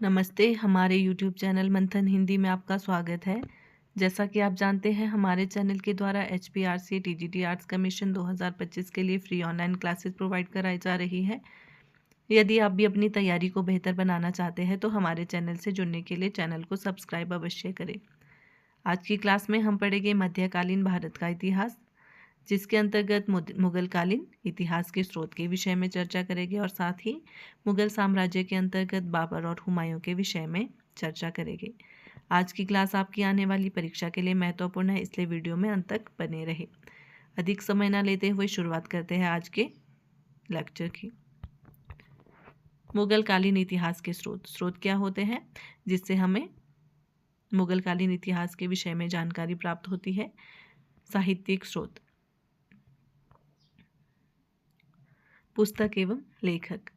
नमस्ते, हमारे YouTube channel मंथन हिंदी में आपका स्वागत है। जैसा कि आप जानते हैं, हमारे चैनल के द्वारा HPRC TGT आर्ट्स कमीशन 2025 के लिए फ्री ऑनलाइन क्लासेस प्रोवाइड कराई जा रही है। यदि आप भी अपनी तैयारी को बेहतर बनाना चाहते हैं तो हमारे चैनल से जुड़ने के लिए चैनल को सब्सक्राइब अवश्य करें। आज की क्लास में हम पढ़ेंगे मध्यकालीन भारत का इतिहास, जिसके अंतर्गत मुगलकालीन इतिहास के स्रोत के विषय में चर्चा करेंगे और साथ ही मुगल साम्राज्य के अंतर्गत बाबर और हुमायूं के विषय में चर्चा करेंगे। आज की क्लास आपकी आने वाली परीक्षा के लिए महत्वपूर्ण है, इसलिए वीडियो में अंत तक बने रहे। अधिक समय न लेते हुए शुरुआत करते हैं आज के लेक्चर की। मुगलकालीन इतिहास के स्रोत क्या होते हैं जिससे हमें मुगलकालीन इतिहास के विषय में जानकारी प्राप्त होती है। साहित्यिक स्रोत, पुस्तक एवं लेखक।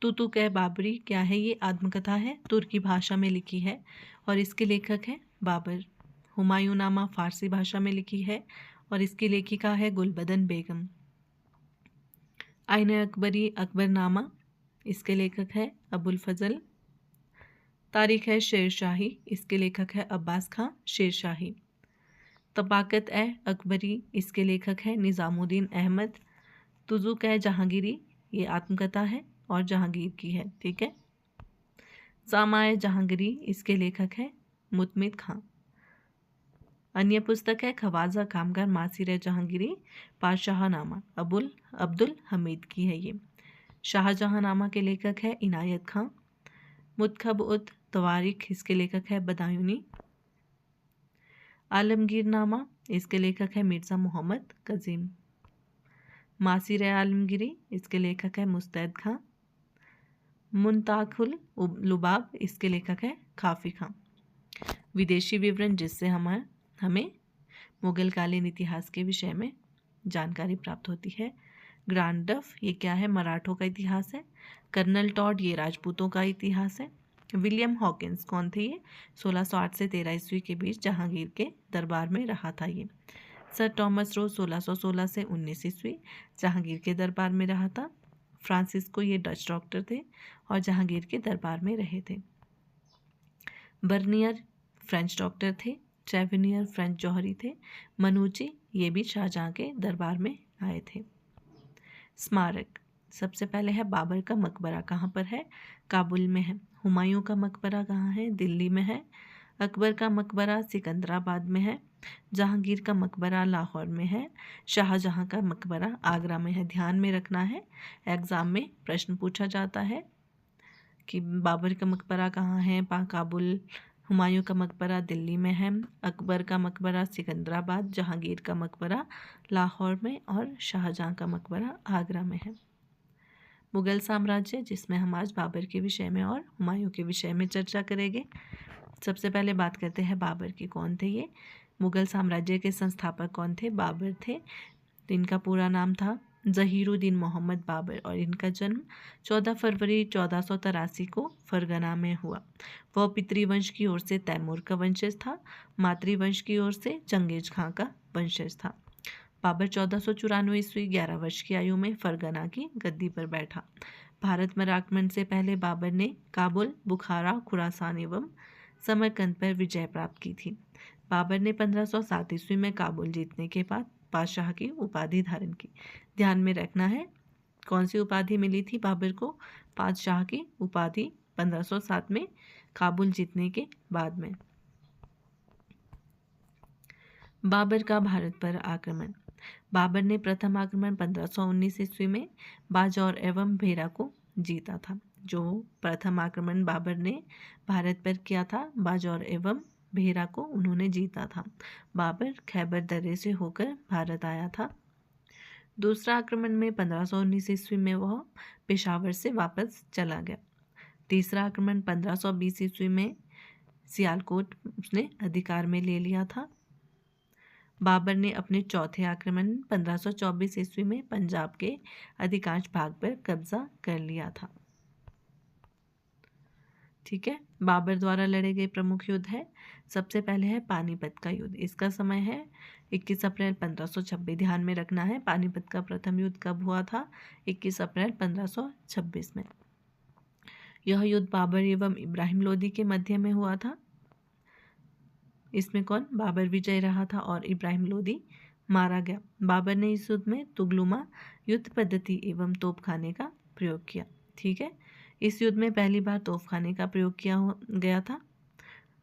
तुतुक बाबरी क्या है? ये आत्मकथा है, तुर्की भाषा में लिखी है और इसके लेखक हैं बाबर। हुमायूं नामा फारसी भाषा में लिखी है और इसकी लेखिका है गुलबदन बेगम। आईन अकबरी अकबरनामा, इसके लेखक है अबुल फजल। तारीख है शेरशाही, इसके लेखक है अब्बास खां शेरशाही। तबाकत अकबरी, इसके लेखक है निज़ामुद्दीन अहमद। तुजुक जहांगीरी, ये आत्मकथा है और जहांगीर की है। ठीक है। सामाए जहांगीरी, इसके लेखक है मुतमिद खां। अन्य पुस्तक है खवाजा कामगार मासिर जहांगीरी पातशाहनामा, अब्दुल हमीद की है ये। शाहजहांनामा के लेखक है इनायत खां। मुतखब उत तवारिख, इसके लेखक है बदायूनी। आलमगीरनामा, इसके लेखक है मिर्ज़ा मोहम्मद कजीम। मासिर आलमगीरी, इसके लेखक है मुस्तैद खां। मुंताकुल लुबाब, इसके लेखक है काफ़ी खां। विदेशी विवरण, जिससे हमें मुगलकालीन इतिहास के विषय में जानकारी प्राप्त होती है। ग्रांडफ, ये क्या है? मराठों का इतिहास है। कर्नल टॉड, ये राजपूतों का इतिहास है। विलियम हॉकिंस कौन थे? ये 1608 से 13 ईस्वी के बीच जहांगीर के दरबार में रहा था ये। सर टॉमस रोज 1616 से 19 ईस्वी जहांगीर के दरबार में रहा था। फ्रांसिस्को, ये डच डॉक्टर थे और जहांगीर के दरबार में रहे थे। बर्नियर फ्रेंच डॉक्टर थे। ट्रेवेनियर फ्रेंच जौहरी थे। मनुची, ये भी शाहजहां के दरबार में आए थे। स्मारक, सबसे पहले है बाबर का मकबरा, कहाँ पर है? काबुल में है। हुमायूं का मकबरा कहाँ है? दिल्ली में है। अकबर का मकबरा सिकंदराबाद में है। जहांगीर का मकबरा लाहौर में है। शाहजहां का मकबरा आगरा में है। ध्यान में रखना है, एग्जाम में प्रश्न पूछा जाता है कि बाबर का मकबरा कहाँ है? काबुल। हुमायूं का मकबरा दिल्ली में है। अकबर का मकबरा सिकंदराबाद। जहांगीर का मकबरा लाहौर में और शाहजहां का मकबरा आगरा में है। मुगल साम्राज्य, जिसमें हम आज बाबर के विषय में और हुमायूं के विषय में चर्चा करेंगे। सबसे पहले बात करते हैं बाबर की। कौन थे ये? मुगल साम्राज्य के संस्थापक कौन थे? बाबर थे। इनका पूरा नाम था ज़हीरुद्दीन मोहम्मद बाबर और इनका जन्म 14 फरवरी 1483 को फरगना में हुआ। वह पितृवंश की ओर से तैमूर का वंशज था, मातृवंश की ओर से चंगेज खां का वंशज था। बाबर 1494 ईस्वी 11 वर्ष की आयु में फरगना की गद्दी पर बैठा। भारत पर आक्रमण से पहले बाबर ने काबुल, बुखारा, खुरासान एवं समरकंद पर विजय प्राप्त की थी। बाबर ने 1507 ईस्वी में काबुल जीतने के बाद बादशाह की उपाधि धारण की। ध्यान में रखना है, कौन सी उपाधि मिली थी बाबर को? बादशाह की उपाधि 1507 में काबुल जीतने के बाद में। बाबर का भारत पर आक्रमण। बाबर ने प्रथम आक्रमण 1519 ईस्वी में बाजौर एवं भेरा को जीता था। जो प्रथम आक्रमण बाबर ने भारत पर किया था, बाजौर एवं भेरा को उन्होंने जीता था। बाबर खैबर दर्रे से होकर भारत आया था। दूसरा आक्रमण में 1519 ईस्वी में वह पेशावर से वापस चला गया। तीसरा आक्रमण 1520 ईस्वी में सियालकोट उसने अधिकार में ले लिया था। बाबर ने अपने चौथे आक्रमण 1524 ईस्वी में पंजाब के अधिकांश भाग पर कब्जा कर लिया था। ठीक है। बाबर द्वारा लड़े गए प्रमुख युद्ध है, सबसे पहले है पानीपत का युद्ध। इसका समय है 21 अप्रैल 1526। ध्यान में रखना है, पानीपत का प्रथम युद्ध कब हुआ था? 21 अप्रैल 1526 में। यह युद्ध बाबर एवं इब्राहिम लोदी के मध्य में हुआ था। इसमें कौन? बाबर विजय रहा था और इब्राहिम लोदी मारा गया। बाबर ने इस युद्ध में तुगलुमा युद्ध पद्धति एवं तोपखाने का प्रयोग किया। ठीक है, इस युद्ध में पहली बार तोपखाने का प्रयोग किया गया था।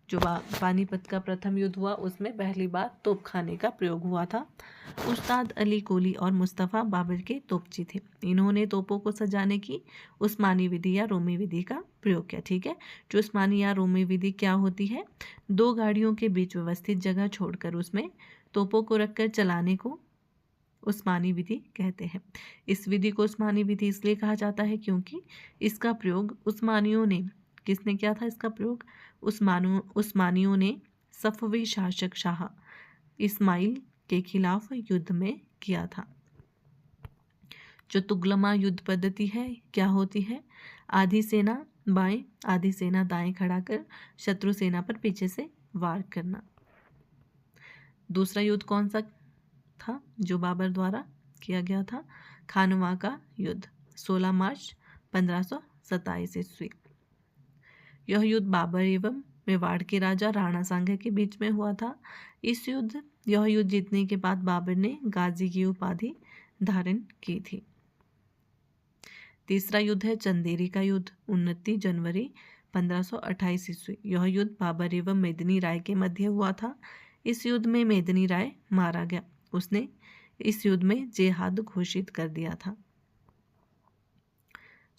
जो पानीपत का प्रथम युद्ध हुआ उसमें पहली बार तोपखाने का प्रयोग हुआ था। उस्ताद अली कोली और मुस्तफ़ा बाबर के तोपची थे। इन्होंने तोपों को सजाने की उस्मानी विधि या रोमी विधि का प्रयोग किया। ठीक है, जो उस्मानी या रोमी विधि क्या होती है? दो गाड़ियों के बीच व्यवस्थित जगह छोड़कर उसमें तोपों को रखकर चलाने को उस्मानी विधि कहते हैं। इस विधि को उस्मानी विधि इसलिए कहा जाता है क्योंकि इसका प्रयोग उस्मानियों ने, किसने किया था इसका प्रयोग? उस्मानियों ने सफवी शासक शाह इस्माइल के खिलाफ युद्ध में किया था। जो तुगलमा युद्ध पद्धति है क्या होती है? आधी सेना बाएं आधी सेना दाएं खड़ा कर शत्रु सेना पर पीछे से वार करना। दूसरा युद्ध कौन सा था जो बाबर द्वारा किया गया था? खानवा का युद्ध 16 मार्च 1527 ईस्वी। यह युद्ध बाबर एवं मेवाड़ के राजा राणा सांगा के बीच में हुआ था। यह युद्ध जीतने के बाद बाबर ने गाजी की उपाधि धारण की थी। तीसरा युद्ध है चंदेरी का युद्ध 29 जनवरी 1528 ईस्वी। यह युद्ध बाबर एवं मेदिनी राय के मध्य हुआ था। इस युद्ध में मेदिनी राय मारा गया। उसने इस युद्ध में जेहाद घोषित कर दिया था।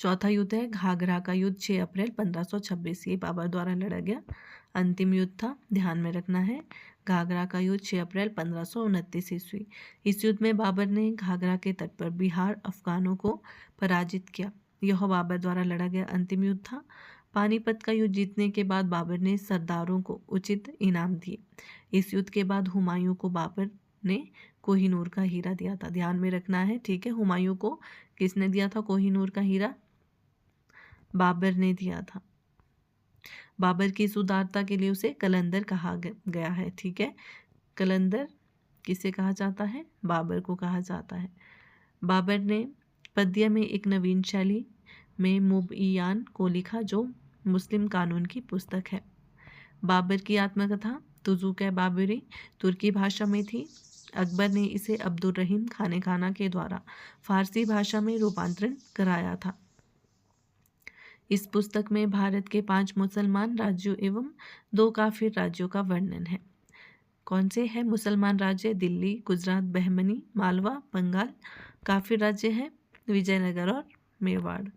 चौथा युद्ध है घाघरा का युद्ध 6 अप्रैल 1526। ये बाबर द्वारा लड़ा गया अंतिम युद्ध था, ध्यान में रखना है। घाघरा का युद्ध 6 अप्रैल 1529 ईस्वी। इस युद्ध में बाबर ने घाघरा के तट पर बिहार अफगानों को पराजित किया। यह बाबर द्वारा लड़ा गया अंतिम युद्ध था। पानीपत का युद्ध जीतने के बाद बाबर ने सरदारों को उचित इनाम दिए। इस युद्ध के बाद हुमायूं को बाबर ने कोहिनूर का हीरा दिया था, ध्यान में रखना है। ठीक है, हुमायूं को किसने दिया था कोहिनूर का हीरा? बाबर ने दिया था। बाबर की इस उदारता के लिए उसे कलंदर कहा गया है। ठीक है, कलंदर किसे कहा जाता है? बाबर को कहा जाता है। बाबर ने पद्य में एक नवीन शैली में मुबइयान को लिखा जो मुस्लिम कानून की पुस्तक है। बाबर की आत्मकथा तुजुक बाबरी तुर्की भाषा में थी। अकबर ने इसे अब्दुल रहीम खाने खाना के द्वारा फारसी भाषा में रूपांतरण कराया था। इस पुस्तक में भारत के 5 मुसलमान राज्यों एवं 2 काफिर राज्यों का वर्णन है। कौन से है मुसलमान राज्य? दिल्ली, गुजरात, बहमनी, मालवा, बंगाल। काफिर राज्य है विजयनगर और मेवाड़।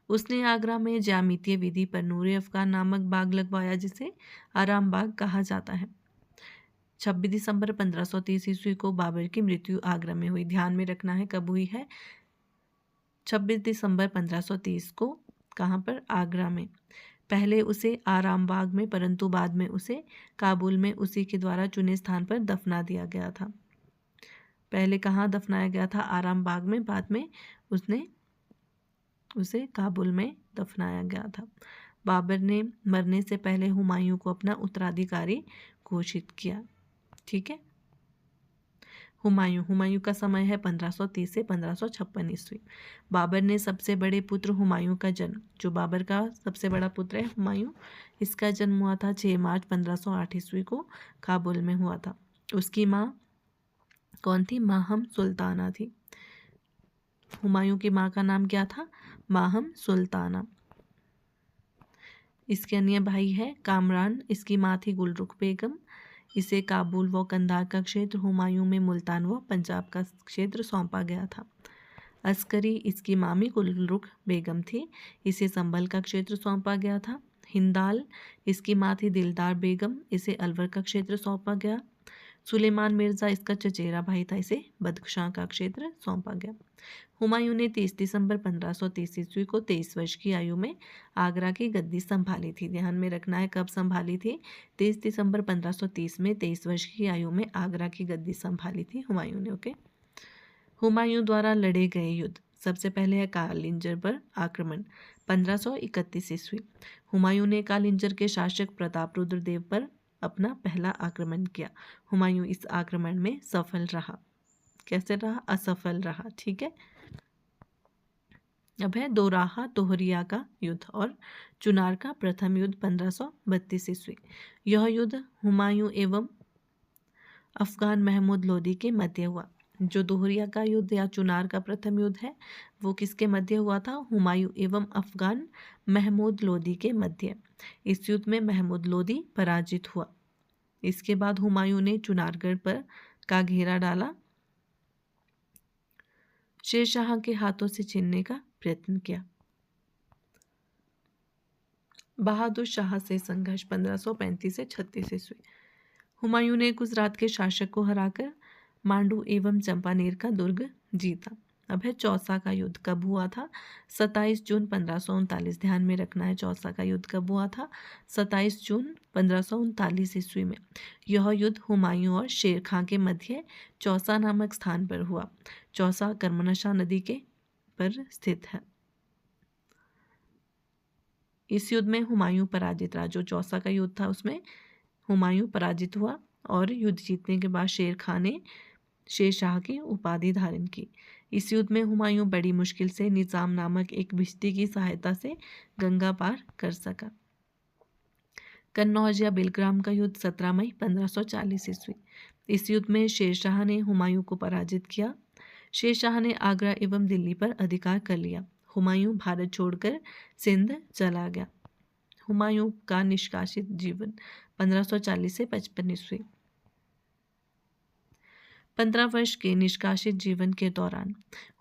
उसने आगरा में ज्यामितीय विधि पर नूरे अफगान नामक बाग लगवाया जिसे आराम बाग कहा जाता है। 26 दिसंबर 1530 ईस्वी को बाबर की मृत्यु आगरा में हुई। ध्यान में रखना है कब हुई है? 26 दिसंबर 1530 को। कहाँ पर? आगरा में। पहले उसे आराम बाग में, परंतु बाद में उसे काबुल में उसी के द्वारा चुने स्थान पर दफना दिया गया था। पहले कहाँ दफनाया गया था? आराम बाग में। बाद में उसे काबुल में दफनाया गया था। बाबर ने मरने से पहले हुमायूं को अपना उत्तराधिकारी घोषित किया। ठीक है, हुमायूं का समय है 1530 से 1556 ईस्वी। बाबर ने सबसे बड़े पुत्र हुमायूं का जन्म, जो बाबर का सबसे बड़ा पुत्र है हुमायूं, इसका जन्म हुआ था 6 मार्च 1508 ईस्वी को काबुल में हुआ था। उसकी माँ कौन थी? माहम सुल्ताना थी। हुमायूं की माँ का नाम क्या था? माहम सुल्ताना। इसके अन्य भाई है कामरान, इसकी माँ थी गुलरुख बेगम। इसे काबुल व कंधार का क्षेत्र, हुमायूं में मुल्तान व पंजाब का क्षेत्र सौंपा गया था। अस्करी, इसकी मामी गुलरुख बेगम थी। इसे संभल का क्षेत्र सौंपा गया था। हिंदाल, इसकी माँ थी दिलदार बेगम। इसे अलवर का क्षेत्र सौंपा गया। सुलेमान मिर्ज़ा इसका चचेरा भाई था। इसे बदख्शां का क्षेत्र सौंपा गया। हुमायूं ने 30 दिसंबर 1530 ईस्वी को 23 वर्ष की आयु में आगरा की गद्दी संभाली थी। ध्यान में रखना है कब संभाली थी? 30 दिसंबर 1530 में 23 वर्ष की आयु में आगरा की गद्दी संभाली थी हुमायूं ने। ओके, हुमायूं द्वारा लड़े गए युद्ध। सबसे पहले है कालिंजर पर आक्रमण 1531 ईस्वी। हुमायूं ने कालिंजर के शासक प्रतापरुद्र देव पर अपना पहला आक्रमण किया। हुमायूं इस आक्रमण में सफल रहा। कैसे रहा? असफल रहा। ठीक है, अब है दोराहा दोहरिया का युद्ध और चुनार का प्रथम युद्ध 1532 ईस्वी। यह युद्ध हुमायूं एवं अफगान महमूद लोदी के मध्य हुआ। जो दोहरिया का युद्ध या चुनार का प्रथम युद्ध है वो किसके मध्य हुआ था? हुमायूं एवं अफगान महमूद लोदी के मध्य। इस युद्ध में महमूद लोदी पराजित हुआ। इसके बाद हुमायूं ने चुनारगढ़ पर का घेरा डाला, शेरशाह के हाथों से छीनने का प्रयत्न किया। बहादुर शाह से संघर्ष 1535 से 36 ईस्वी। हुमायूं ने गुजरात के शासक को हराकर मांडू एवं चंपानेर का दुर्ग जीता। अब है चौसा का युद्ध कब हुआ था? 27 जून 1539। ध्यान में रखना है चौसा का युद्ध कब हुआ था? 27 जून 1539 ईस्वी में। यह युद्ध हुमायूं और शेर खां के मध्य चौसा नामक स्थान पर हुआ। चौसा कर्मनशा नदी के पर स्थित है। इस युद्ध में हुमायूं पराजित रहा। जो चौसा का युद्ध था उसमें हुमायूं पराजित हुआ और युद्ध जीतने के बाद शेर खां ने शेरशाह की उपाधि धारण की। इस युद्ध में हुमायूं बड़ी मुश्किल से निजाम नामक एक भिश्ती की सहायता से गंगा पार कर सका। कन्नौज या बिलग्राम का युद्ध 17 मई 1540 ईस्वी। इस युद्ध में शेरशाह ने हुमायूं को पराजित किया। शेरशाह ने आगरा एवं दिल्ली पर अधिकार कर लिया। हुमायूं भारत छोड़कर सिंध चला गया। हुमायूं का निष्कासित जीवन 1540 से 55 ईस्वी। 15 वर्ष के निष्कासित जीवन के दौरान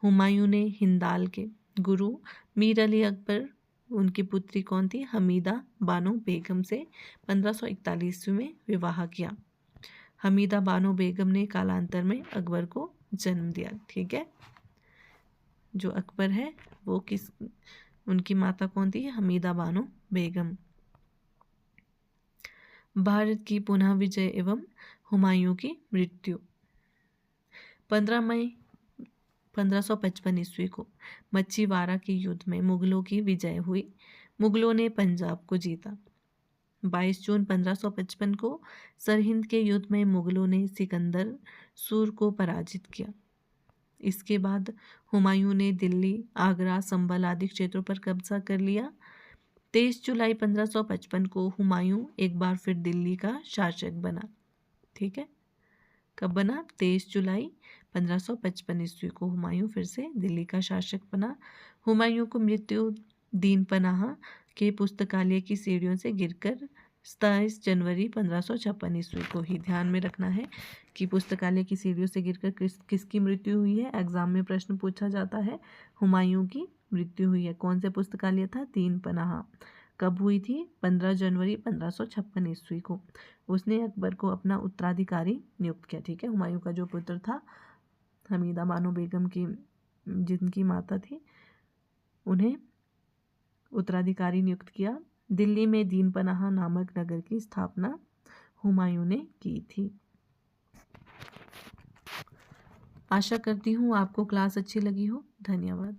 हुमायूं ने हिंदाल के गुरु मीर अली अकबर, उनकी पुत्री कौन थी? हमीदा बानो बेगम से 1541 ईस्वी में विवाह किया। हमीदा बानो बेगम ने कालांतर में अकबर को जन्म दिया। ठीक है, जो अकबर है वो उनकी माता कौन थी? हमीदा बानो बेगम। भारत की पुनः विजय एवं हुमायूं की मृत्यु। 15 मई 1555 ईस्वी को मच्छीवाड़ा के युद्ध में मुगलों की विजय हुई। मुगलों ने पंजाब को जीता। 22 जून 1555 को सरहिंद के युद्ध में मुगलों ने सिकंदर सूर को पराजित किया। इसके बाद हुमायूं ने दिल्ली, आगरा, संभल आदि क्षेत्रों पर कब्जा कर लिया। 23 जुलाई 1555 को हुमायूं एक बार फिर दिल्ली का शासक बना। ठीक है, कब बना? 23 जुलाई 1555 ईस्वी को हुमायूं फिर से दिल्ली का शासक बना। हुमायूं को मृत्यु दीन पनाह के पुस्तकालय की सीढ़ियों से गिरकर 27 जनवरी 1556 ईस्वी को ही। ध्यान में रखना है कि पुस्तकालय की सीढ़ियों से गिरकर किसकी मृत्यु हुई है? एग्जाम में प्रश्न पूछा जाता है। हुमायूं की मृत्यु हुई है। कौन से पुस्तकालय था? दीन पनाह। कब हुई थी? 15 जनवरी 1556 ईस्वी को। उसने अकबर को अपना उत्तराधिकारी नियुक्त किया। ठीक है, हुमायूं का जो पुत्र था हमीदा बानो बेगम की, जिनकी माता थी, उन्हें उत्तराधिकारी नियुक्त किया। दिल्ली में दीन पनाह नामक नगर की स्थापना हुमायूं ने की थी। आशा करती हूँ आपको क्लास अच्छी लगी हो। धन्यवाद।